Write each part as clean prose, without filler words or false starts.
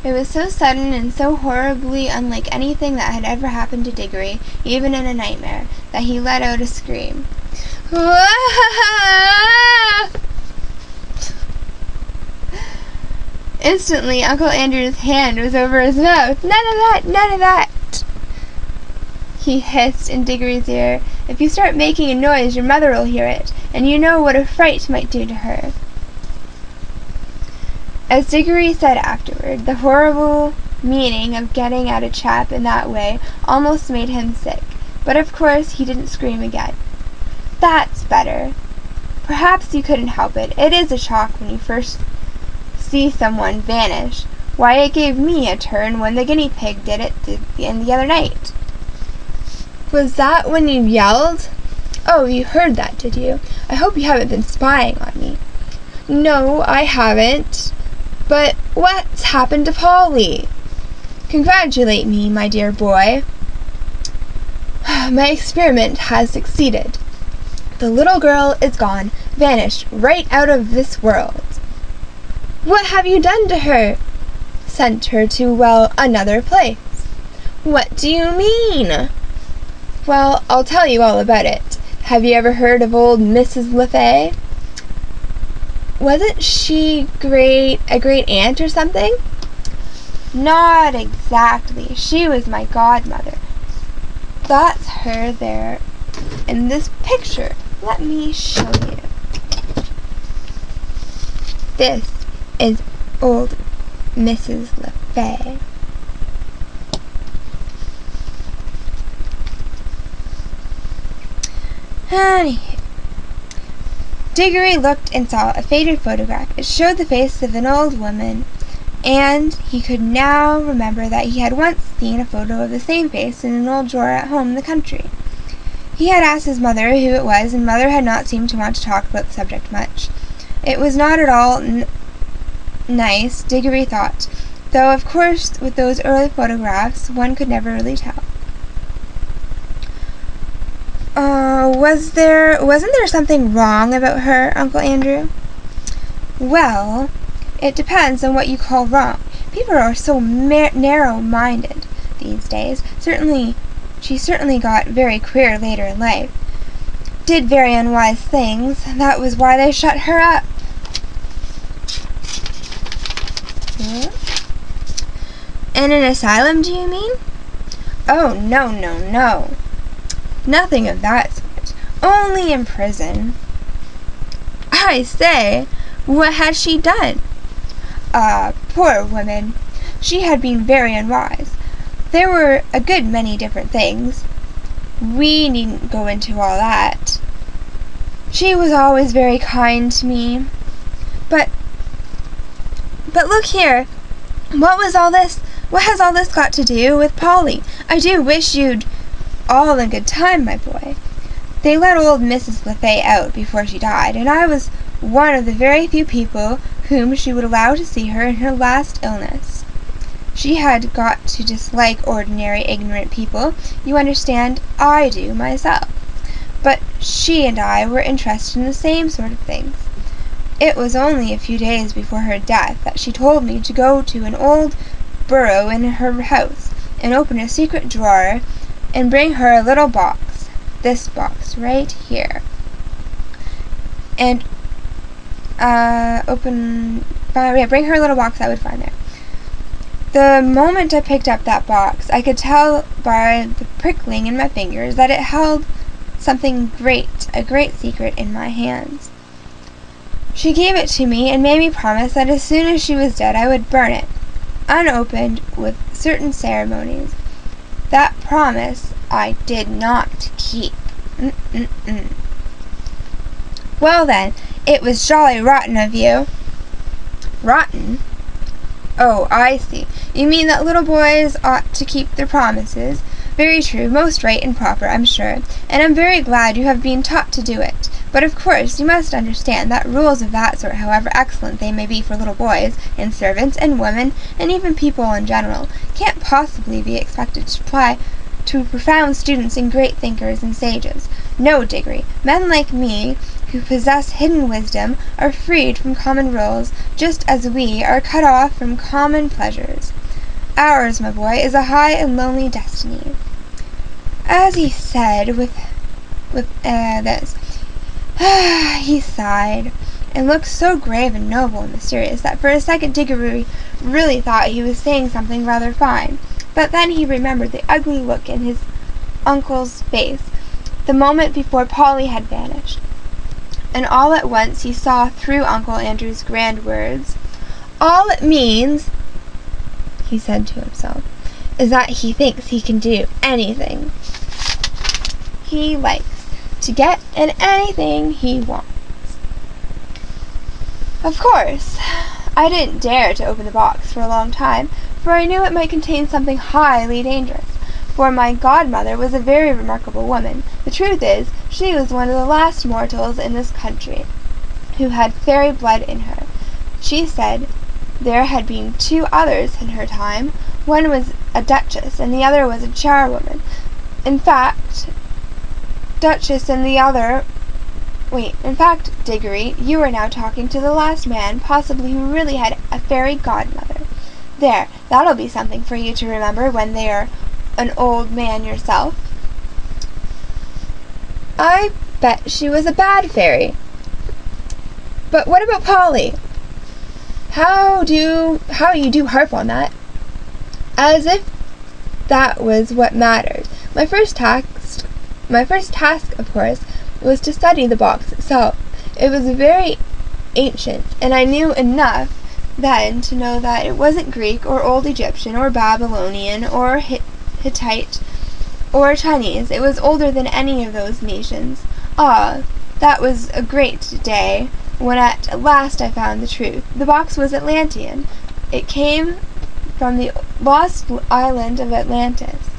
It was so sudden and so horribly unlike anything that had ever happened to Digory, even in a nightmare, that he let out a scream. Instantly, Uncle Andrew's hand was over his mouth. "None of that! None of that!" he hissed in Digory's ear. "If you start making a noise, your mother will hear it, and you know what a fright might do to her." As Digory said afterward, the horrible meaning of getting at a chap in that way almost made him sick, but of course he didn't scream again. "That's better. Perhaps you couldn't help it. It is a shock when you first see someone vanish. Why, it gave me a turn when the guinea pig did it the other night." "Was that when you yelled?" "Oh, you heard that, did you? I hope you haven't been spying on me." "No, I haven't. But what's happened to Polly?" "Congratulate me, my dear boy. My experiment has succeeded. The little girl is gone, vanished right out of this world." "What have you done to her?" "Sent her to, well, another place." "What do you mean?" "Well, I'll tell you all about it. Have you ever heard of old Mrs. LeFay?" "Wasn't she a great aunt or something?" "Not exactly. She was my godmother. That's her there in this picture. Let me show you. This is old Mrs. LeFay." Digory looked and saw a faded photograph. It showed the face of an old woman, and he could now remember that he had once seen a photo of the same face in an old drawer at home in the country. He had asked his mother who it was, and Mother had not seemed to want to talk about the subject much. It was not at all nice, Digory thought, though of course with those early photographs one could never really tell. Wasn't there something wrong about her, Uncle Andrew?" "Well, it depends on what you call wrong. People are so narrow-minded these days. She certainly got very queer later in life. Did very unwise things. That was why they shut her up." "In an asylum, do you mean?" "Oh, no, no, no. Nothing of that sort. Only in prison." "I say, what had she done?" Poor woman. She had been very unwise. There were a good many different things. We needn't go into all that. She was always very kind to me. But look here. What has all this got to do with Polly? I do wish you'd all in good time, my boy. They let old Mrs. LeFay out before she died, and I was one of the very few people whom she would allow to see her in her last illness. She had got to dislike ordinary ignorant people. You understand, I do myself. But she and I were interested in the same sort of things. It was only a few days before her death that she told me to go to an old bureau in her house and open a secret drawer and bring her a little box, this box right here, and bring her a little box I would find there. The moment I picked up that box, I could tell by the prickling in my fingers that it held something great, a great secret in my hands. She gave it to me and made me promise that as soon as she was dead I would burn it, unopened, with certain ceremonies. That promise I did not keep. Well then, it was jolly rotten of you." "Rotten? Oh, I see. You mean that little boys ought to keep their promises. Very true, most right and proper, I'm sure, and I'm very glad you have been taught to do it. But of course you must understand that rules of that sort, however excellent they may be for little boys, and servants, and women, and even people in general, can't possibly be expected to apply to profound students and great thinkers and sages. No, Digory, men like me who possess hidden wisdom are freed from common rules, just as we are cut off from common pleasures. Ours, my boy, is a high and lonely destiny." As he said with this, he sighed, and looked so grave and noble and mysterious that for a second Digory really thought he was saying something rather fine. But then he remembered the ugly look in his uncle's face the moment before Polly had vanished, and all at once he saw through Uncle Andrew's grand words. "All it means," he said to himself, "is that he thinks he can do anything he likes to get and anything he wants." Of course, I didn't dare to open the box for a long time, for I knew it might contain something highly dangerous. For my godmother was a very remarkable woman. The truth is, she was one of the last mortals in this country who had fairy blood in her. She said there had been 2 others in her time. One was a duchess, and the other was a charwoman. In fact, Digory, you are now talking to the last man, possibly who really had a fairy godmother. There, that'll be something for you to remember when they are an old man yourself. I bet she was a bad fairy. But what about Polly? How you do harp on that, as if that was what mattered. My first task, of course, was to study the box itself. It was very ancient, and I knew enough then to know that it wasn't Greek or Old Egyptian or Babylonian or Hittite or Chinese. It was older than any of those nations. Ah, that was a great day when at last I found the truth. The box was Atlantean. It came from the lost island of Atlantis.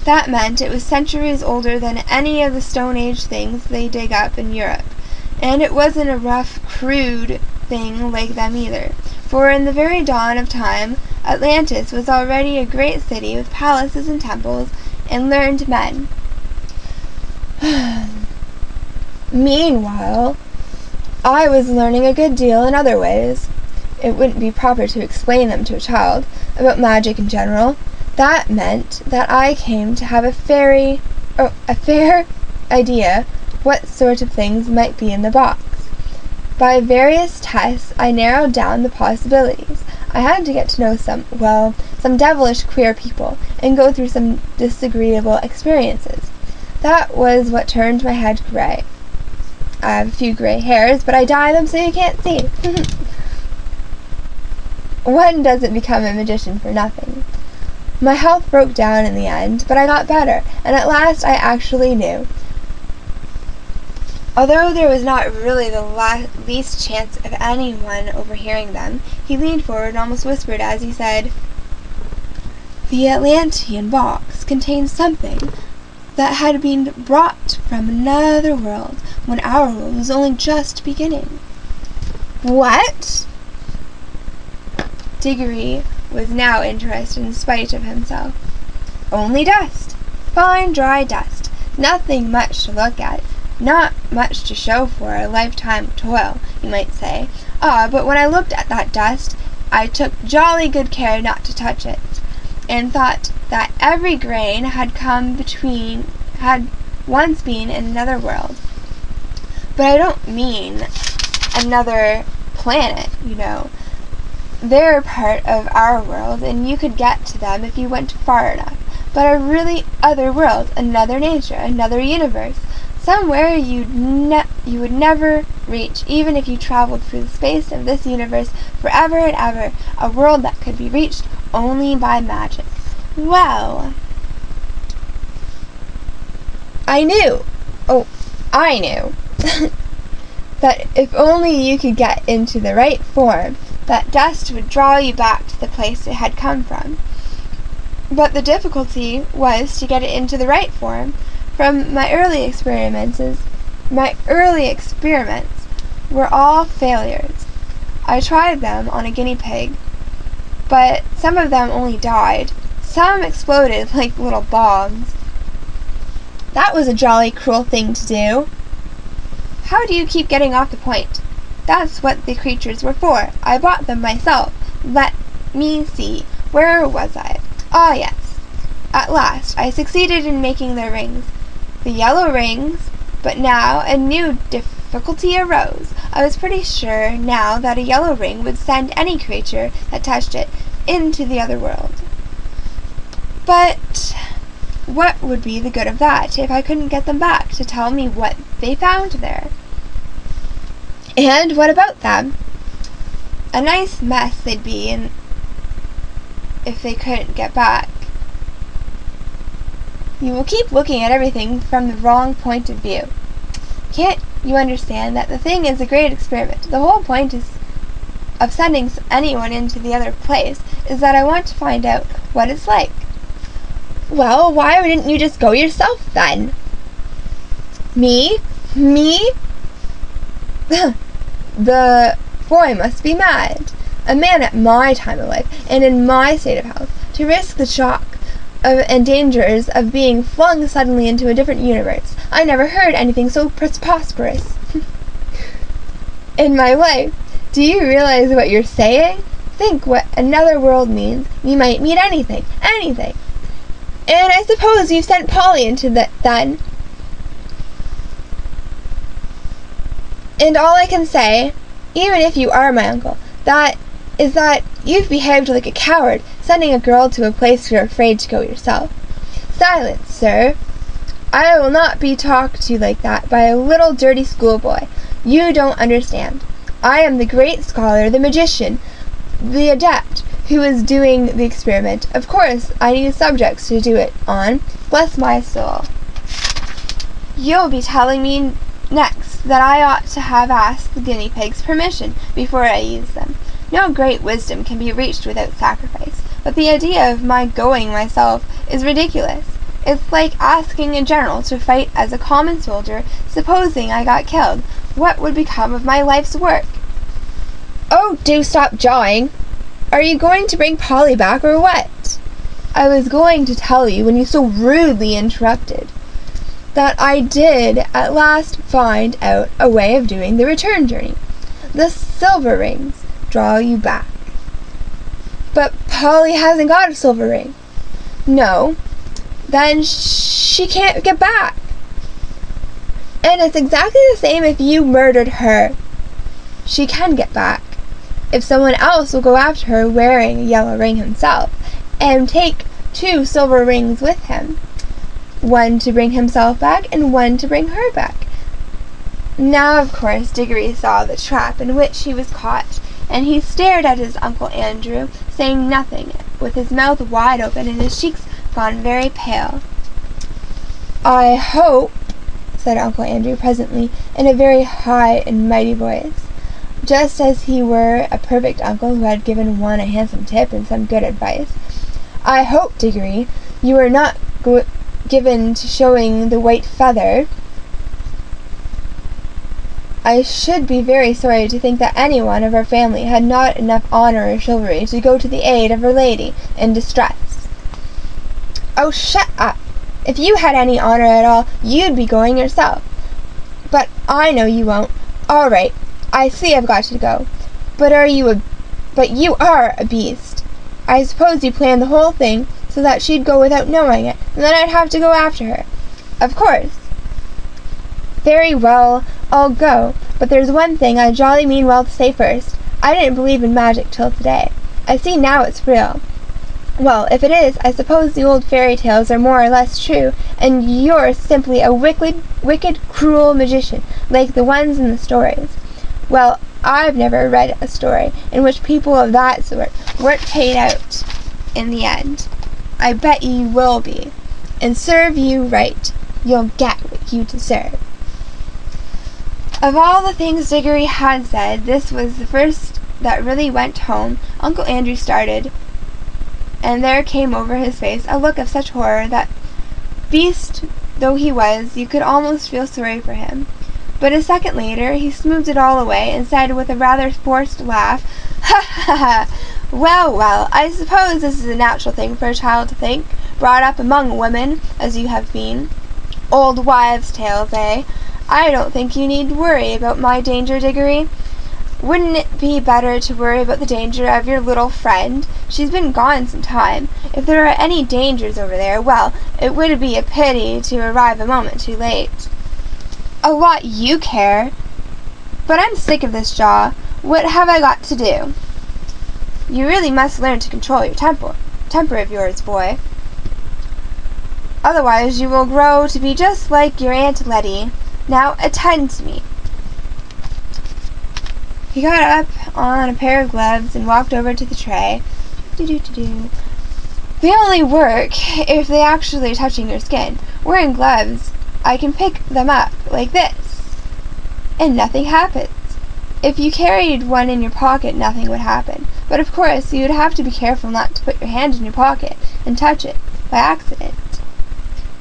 That meant it was centuries older than any of the Stone Age things they dig up in Europe. And it wasn't a rough, crude thing like them either. For in the very dawn of time, Atlantis was already a great city with palaces and temples and learned men. Meanwhile, I was learning a good deal in other ways. It wouldn't be proper to explain them to a child, about magic in general. That meant that I came to have a fair idea what sort of things might be in the box. By various tests, I narrowed down the possibilities. I had to get to know some devilish queer people, and go through some disagreeable experiences. That was what turned my head gray. I have a few gray hairs, but I dye them so you can't see. One doesn't become a magician for nothing. My health broke down in the end, but I got better, and at last I actually knew. Although there was not really the least chance of anyone overhearing them, he leaned forward and almost whispered as he said, "The Atlantean box contains something that had been brought from another world when our world was only just beginning." "What?" Digory was now interested in spite of himself. "Only dust. Fine, dry dust. Nothing much to look at. Not much to show for a lifetime of toil, you might say. But when I looked at that dust, I took jolly good care not to touch it, and thought that every grain had once been in another world. But I don't mean another planet, you know. They're part of our world, and you could get to them if you went far enough. But a really other world, another nature, another universe, somewhere you would never reach, even if you traveled through the space of this universe forever and ever, a world that could be reached only by magic." Well, I knew that if only you could get into the right form, that dust would draw you back to the place it had come from. But the difficulty was to get it into the right form. From my early experiments were all failures. I tried them on a guinea pig, but some of them only died. Some exploded like little bombs. That was a jolly cruel thing to do. How do you keep getting off the point? That's what the creatures were for. I bought them myself. Let me see. Where was I? Ah, yes. At last, I succeeded in making their rings. The yellow rings, but now a new difficulty arose. I was pretty sure now that a yellow ring would send any creature that touched it into the other world. But what would be the good of that if I couldn't get them back to tell me what they found there? And what about them? A nice mess they'd be in if they couldn't get back. You will keep looking at everything from the wrong point of view. Can't you understand that the thing is a great experiment? The whole point of sending anyone into the other place is that I want to find out what it's like. Well, why didn't you just go yourself then? Me? The boy must be mad. A man at my time of life, and in my state of health, to risk the shock and dangers of being flung suddenly into a different universe. I never heard anything so preposterous in my life. Do you realize what you're saying? Think what another world means. You might meet anything. And I suppose you sent Polly into that then. And all I can say, even if you are my uncle, is that you've behaved like a coward, sending a girl to a place you're afraid to go yourself. Silence, sir. I will not be talked to like that by a little dirty schoolboy. You don't understand. I am the great scholar, the magician, the adept, who is doing the experiment. Of course, I need subjects to do it on. Bless my soul. You'll be telling me next that I ought to have asked the guinea pigs permission before I use them. No great wisdom can be reached without sacrifice, but the idea of my going myself is ridiculous. It's like asking a general to fight as a common soldier. Supposing I got killed, what would become of my life's work? Oh, do stop jawing. Are you going to bring Polly back or what? I was going to tell you when you so rudely interrupted that I did at last find out a way of doing the return journey. The silver rings draw you back. But Polly hasn't got a silver ring. No. Then she can't get back. And it's exactly the same if you murdered her. She can get back. If someone else will go after her wearing a yellow ring himself, and take 2 silver rings with him, one to bring himself back and one to bring her back. Now, of course, Digory saw the trap in which he was caught, and he stared at his Uncle Andrew, saying nothing, with his mouth wide open and his cheeks gone very pale. I hope, said Uncle Andrew presently, in a very high and mighty voice, just as he were a perfect uncle who had given one a handsome tip and some good advice, I hope, Digory, you are not given to showing the white feather. I should be very sorry to think that anyone of our family had not enough honor or chivalry to go to the aid of a lady in distress. Oh, shut up! If you had any honor at all, you'd be going yourself. But I know you won't. All right, I see I've got to go. But you are a beast. I suppose you planned the whole thing so that she'd go without knowing it, and then I'd have to go after her. Of course. Very well, I'll go, but there's one thing I jolly mean well to say first. I didn't believe in magic till today. I see now it's real. Well, if it is, I suppose the old fairy tales are more or less true, and you're simply a wicked, cruel magician, like the ones in the stories. Well, I've never read a story in which people of that sort weren't paid out in the end. I bet you will be. And serve you right. You'll get what you deserve. Of all the things Digory had said, this was the first that really went home. Uncle Andrew started, and there came over his face a look of such horror that, beast though he was, you could almost feel sorry for him. But a second later he smoothed it all away, and said with a rather forced laugh, "Ha ha ha! Well, I suppose this is a natural thing for a child to think, brought up among women, as you have been. Old wives' tales, eh? I don't think you need worry about my danger, Digory. Wouldn't it be better to worry about the danger of your little friend? She's been gone some time. If there are any dangers over there, well, it would be a pity to arrive a moment too late. A lot you care. But I'm sick of this jaw. What have I got to do? You really must learn to control your temper of yours, boy. Otherwise you will grow to be just like your Aunt Letty. Now attend to me. He got up on a pair of gloves and walked over to the tray. They only work if they actually touching your skin. Wearing gloves, I can pick them up like this, and nothing happens. If you carried one in your pocket, nothing would happen. But of course, you would have to be careful not to put your hand in your pocket and touch it by accident.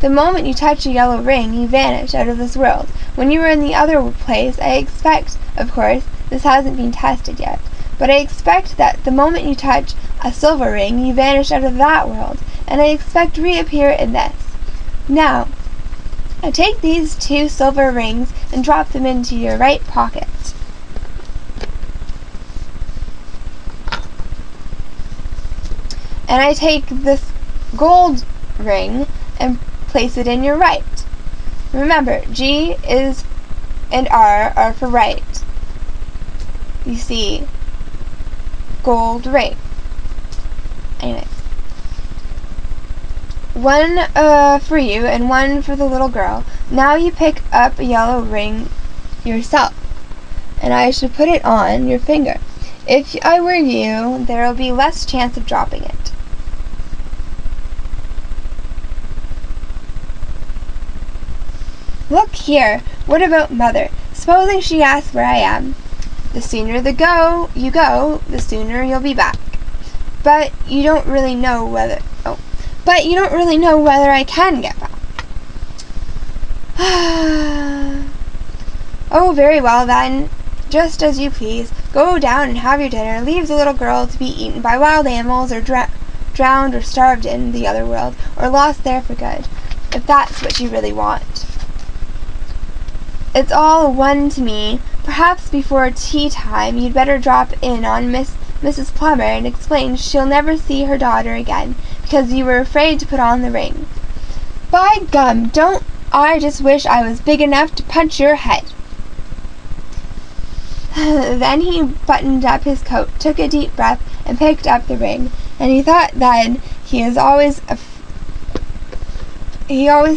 The moment you touch a yellow ring, you vanish out of this world. When you were in the other place, I expect, of course, this hasn't been tested yet, but I expect that the moment you touch a silver ring, you vanish out of that world, and I expect to reappear in this. Now, I take these 2 silver rings and drop them into your right pocket. And I take this gold ring and place it in your right. Remember, G is and R are for right. You see, gold ring. Anyways, one for you and one for the little girl. Now you pick up a yellow ring yourself, and I should put it on your finger. If I were you, there will be less chance of dropping it. Look here, what about Mother? Supposing she asks where I am. The sooner you go, the sooner you'll be back. But you don't really know whether I can get back. Oh, very well then. Just as you please. Go down and have your dinner. Leave the little girl to be eaten by wild animals or drowned or starved in the other world, or lost there for good, if that's what you really want. It's all one to me. Perhaps before tea time you'd better drop in on Mrs. Plummer and explain she'll never see her daughter again because you were afraid to put on the ring. By gum, don't I just wish I was big enough to punch your head. Then he buttoned up his coat, took a deep breath, and picked up the ring. And he thought then, he always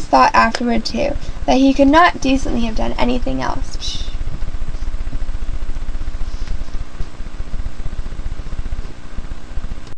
thought afterward too, that he could not decently have done anything else.